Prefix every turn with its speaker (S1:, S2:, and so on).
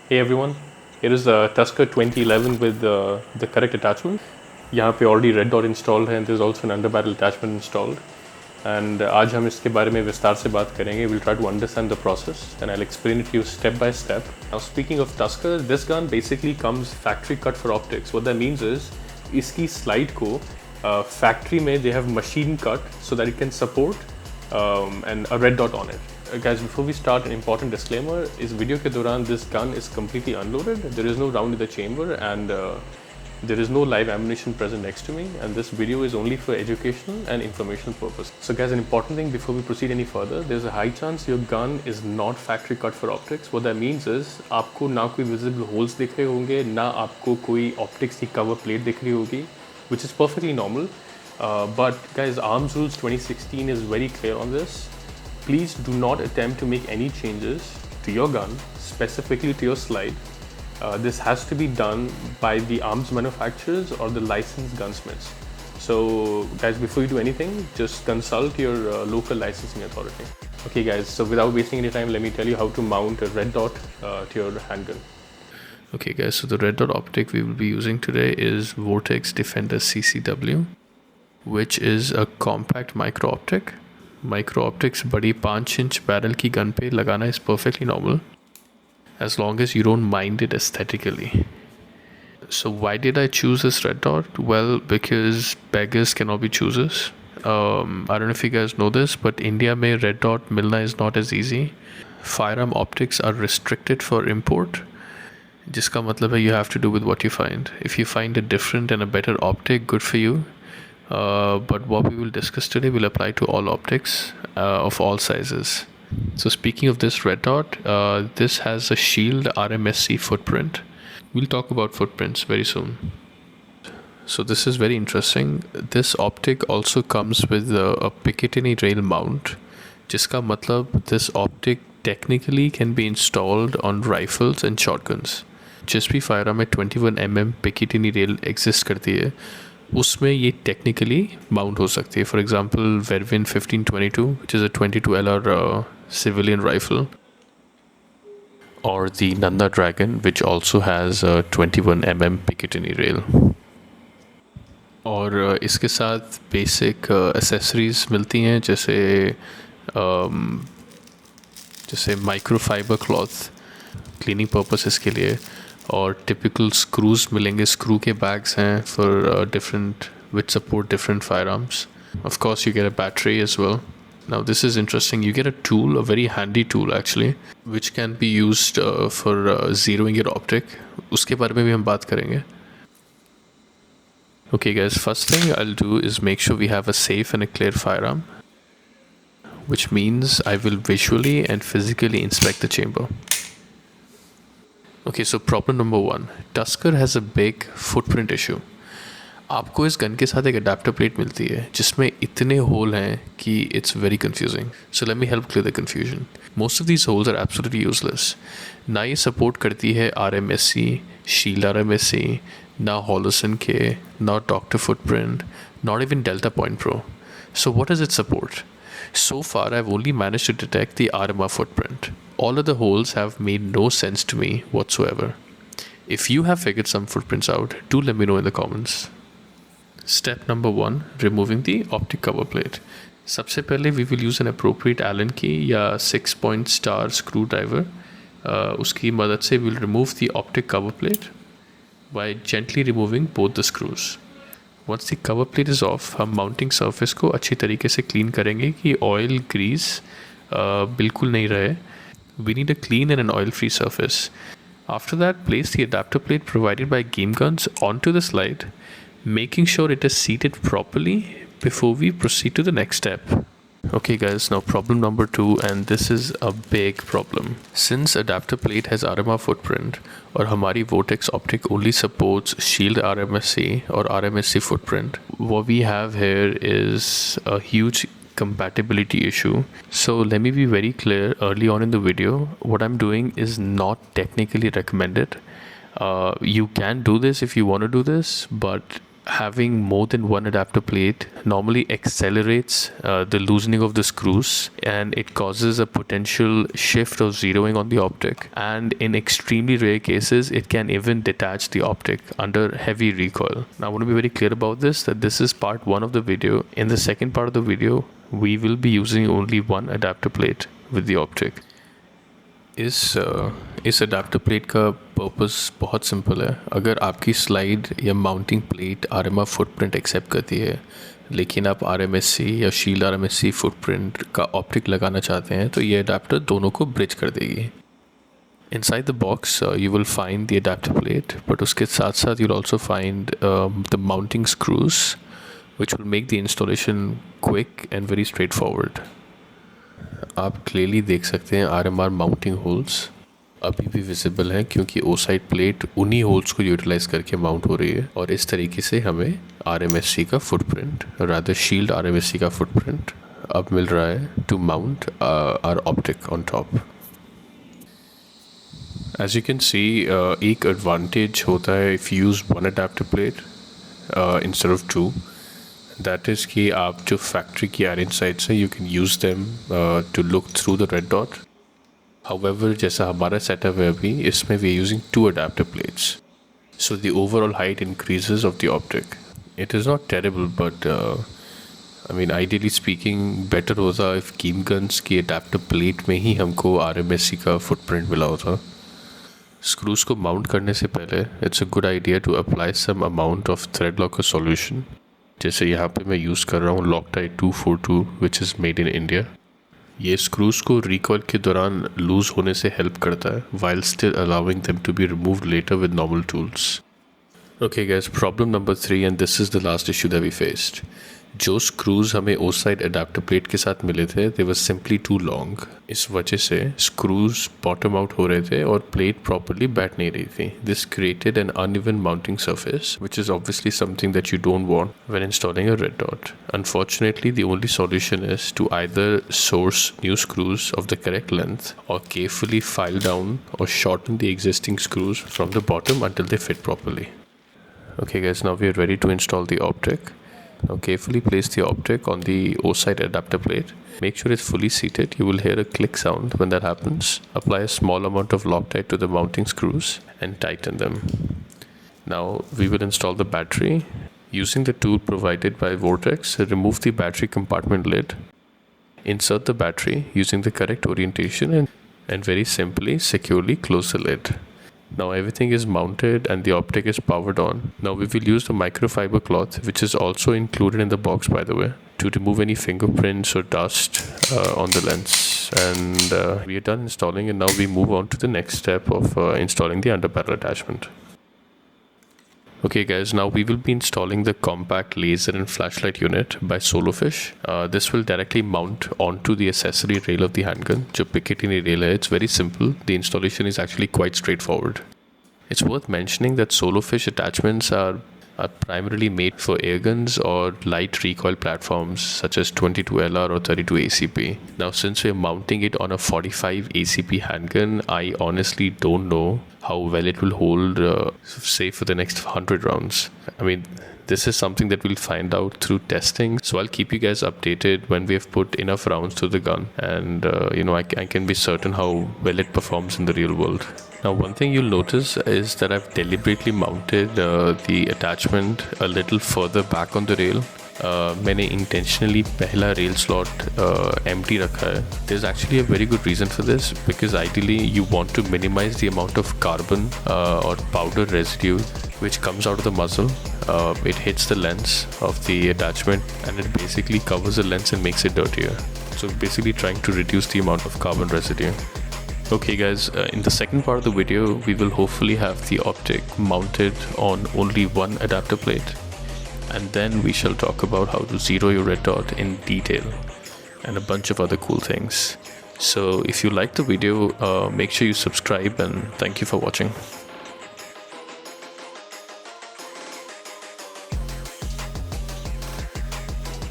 S1: Hey everyone, here is the Tusker 2011 with the correct attachment. यहाँ पे already red dot installed है and there's also an underbarrel attachment installed. And आज हम इसके बारे में विस्तार से बात करेंगे. We'll try to understand the process and I'll explain it to you step by step. Now speaking of Tusker, this gun basically comes factory cut for optics. What that means is इसकी slide को factory में they have machine cut so that it can support and a red dot on it. Guys, before we start, an important disclaimer is video ke duran this gun is completely unloaded. There is no round in the chamber and there is no live ammunition present next to me, and this video is only for educational and informational purpose. So guys, an important thing before we proceed any further, there's a high chance your gun is not factory cut for optics. What that means is आपको ना कोई visible holes दिख रहे होंगे, ना आपको कोई optics की cover plate दिख रही होगी, which is perfectly normal. But guys, Arms Rules 2016 is very clear on this. Please do not attempt to make any changes to your gun, specifically to your slide. This has to be done by the arms manufacturers or the licensed gunsmiths. So guys, before you do anything, just consult your local licensing authority. Okay guys, so without wasting any time, let me tell you how to mount a red dot to your handgun.
S2: Okay guys, so the red dot optic we will be using today is Vortex Defender CCW, which is a compact micro optic. Micro optics बड़ी 5 inch barrel की gun पे लगाना is perfectly normal as long as you don't mind it aesthetically. So why did I choose this red dot? Well, because beggars cannot be choosers. I don't know if you guys know this, but India में red dot मिलना is not as easy. Firearm optics are restricted for import, जिसका मतलब है you have to do with what you find. If you find a different and a better optic, good for you. But what we will discuss today will apply to all optics of all sizes. So speaking of this red dot, this has a Shield RMSC footprint. We'll talk about footprints very soon. So this is very interesting. This optic also comes with a Picatinny rail mount, जिसका मतलब this optic technically can be installed on rifles and shotguns. जिस भी firearm में 21 mm Picatinny rail exist करती है, उसमें ये technically mount हो सकती है. फॉर एग्जांपल वेरविन 1522 which is a 22 LR civilian rifle, or the Nanda Dragon which also has a 21 mm Picatinny rail. और इसके साथ बेसिक एसेसरीज मिलती हैं जैसे माइक्रोफाइबर क्लॉथ क्लीनिंग पर्पसेस के लिए, और टिपिकल स्क्रूज मिलेंगे. स्क्रू के बैग्स हैं for different which support different firearms. Of course you get a battery as well. Now this is interesting. You get a tool, a very handy tool actually, which can be used for zeroing your optic. उसके बारे में भी हम बात करेंगे. Okay guys, first thing I'll do is make sure we have a safe and a clear firearm, which means I will visually and physically inspect the chamber. Okay, so problem number 1. Tusker has a big footprint issue. आपको इस gun के साथ एक adapter plate मिलती है जिसमें इतने whole हैं कि it's very confusing. So let me help clear the confusion. Most of these holes are absolutely useless. ना ये सपोर्ट करती है RMSC, Shield RMSC, ना Holosun K, ना Doctor Footprint, not even Delta Point Pro. So what does it support? So far I've only managed to detect the RMR footprint. All other holes have made no sense to me whatsoever. If you have figured some footprints out, do let me know in the comments. Step number 1, removing the optic cover plate. सबसे पहले we will use an appropriate Allen key या 6-point star screwdriver. उसकी मदद से we'll remove the optic cover plate by gently removing both the screws. Once the cover plate is off, हम mounting surface को अच्छी तरीके से clean करेंगे कि oil grease बिल्कुल नहीं रहे. We need a clean and an oil-free surface. After that, place the adapter plate provided by Game Guns onto the slide, making sure it is seated properly before we proceed to the next step. Okay guys, now problem number 2, and this is a big problem. Since adapter plate has RMR footprint और हमारी Vortex optic only supports Shield RMSC or RMSC footprint, what we have here is a huge compatibility issue. So let me be very clear early on in the video, what I'm doing is not technically recommended. You can do this if you want to do this, but having more than one adapter plate normally accelerates the loosening of the screws, and it causes a potential shift of zeroing on the optic, and in extremely rare cases it can even detach the optic under heavy recoil. Now I want to be very clear about this, that this is part 1 of the video. In the second part of the video we will be using only one adapter plate with the optic. इस adapter plate का purpose बहुत simple है. अगर आपकी slide या mounting plate RMR footprint accept करती है, लेकिन आप RMSC या शील्ड RMSC फुटप्रिंट का ऑप्टिक लगाना चाहते हैं, तो ये अडाप्टर दोनों को ब्रिज कर देगी. Inside the box you will find the adapter plate, but उसके साथ साथ you'll also find the mounting screws, which will make the installation quick and very straightforward. आप क्लियरली देख सकते हैं RMR माउंटिंग होल्स अभी भी विजिबल हैं, क्योंकि ओ साइड प्लेट उन्हीं होल्स को यूटिलाइज़ करके माउंट हो रही है. और इस तरीके से हमें RMSC का फुटप्रिंट, रादर शील्ड RMSC का फुटप्रिंट अब मिल रहा है to mount our optic on top. As you can see, एक एडवांटेज होता है if you use one adapter plate instead of two. That is कि आप जो फैक्ट्री की आयरन साइड्स हैं, you can use them to look through the red dot. However जैसा हमारा सेटअप है अभी, इसमें we are using two adapter plates, so the overall height increases of the optic. It is not terrible, but I mean ideally speaking better होता if कीम guns की adapter plate में ही हमको RMSC का फुटप्रिंट मिला होता. स्क्रूज़ को mount करने से पहले it's a good idea to apply some amount of thread locker solution. जैसे यहाँ पे मैं यूज़ कर रहा हूँ Loctite 242 which is made in India. ये स्क्रूज़ को रिकॉइल के दौरान लूज़ होने से हेल्प करता है, while still allowing them to be removed later with normal tools. Okay guys, problem number 3, and this is the last issue that we faced. जो screws हमें ओ साइड अडेप्टर प्लेट के साथ मिले थे, दे वर सिंपली टू लॉन्ग. इस वजह से screws bottom out हो रहे थे और प्लेट प्रॉपरली बैठ नहीं रही थी. This created an uneven mounting surface, which is obviously something that you don't want when installing a red dot. Unfortunately, the only solution is to either source new screws of the correct length or carefully file down or shorten the existing screws from the bottom until they fit properly. Okay guys, now we are ready to install the optic. Now carefully place the optic on the O-side adapter plate. Make sure it's fully seated. You will hear a click sound when that happens. Apply a small amount of Loctite to the mounting screws and tighten them. Now we will install the battery. Using the tool provided by Vortex, remove the battery compartment lid. Insert the battery using the correct orientation and very simply securely close the lid. Now everything is mounted and the optic is powered on. Now we will use the microfiber cloth, which is also included in the box by the way, to remove any fingerprints or dust on the lens. And we are done installing, and now we move on to the next step of installing the underbarrel attachment. Okay guys, now we will be installing the compact laser and flashlight unit by Solofish. This will directly mount onto the accessory rail of the handgun. जो Picatinny rail है, it's very simple. The installation is actually quite straightforward. It's worth mentioning that Solofish attachments are primarily made for airguns or light recoil platforms such as 22 LR or 32 ACP. Now since we're mounting it on a 45 ACP handgun, I honestly don't know how well it will hold say for the next 100 rounds. I mean, this is something that we'll find out through testing, so I'll keep you guys updated when we have put enough rounds through the gun, and I can be certain how well it performs in the real world. Now one thing you'll notice is that I've deliberately mounted the attachment a little further back on the rail. मैंने intentionally पहला rail slot empty रखा है. There's actually a very good reason for this, because ideally you want to minimize the amount of carbon or powder residue which comes out of the muzzle. It hits the lens of the attachment and it basically covers the lens and makes it dirtier. So basically trying to reduce the amount of carbon residue. Okay guys, in the second part of the video we will hopefully have the optic mounted on only one adapter plate, and then we shall talk about how to zero your red dot in detail and a bunch of other cool things. So if you like the video, make sure you subscribe, and thank you for watching.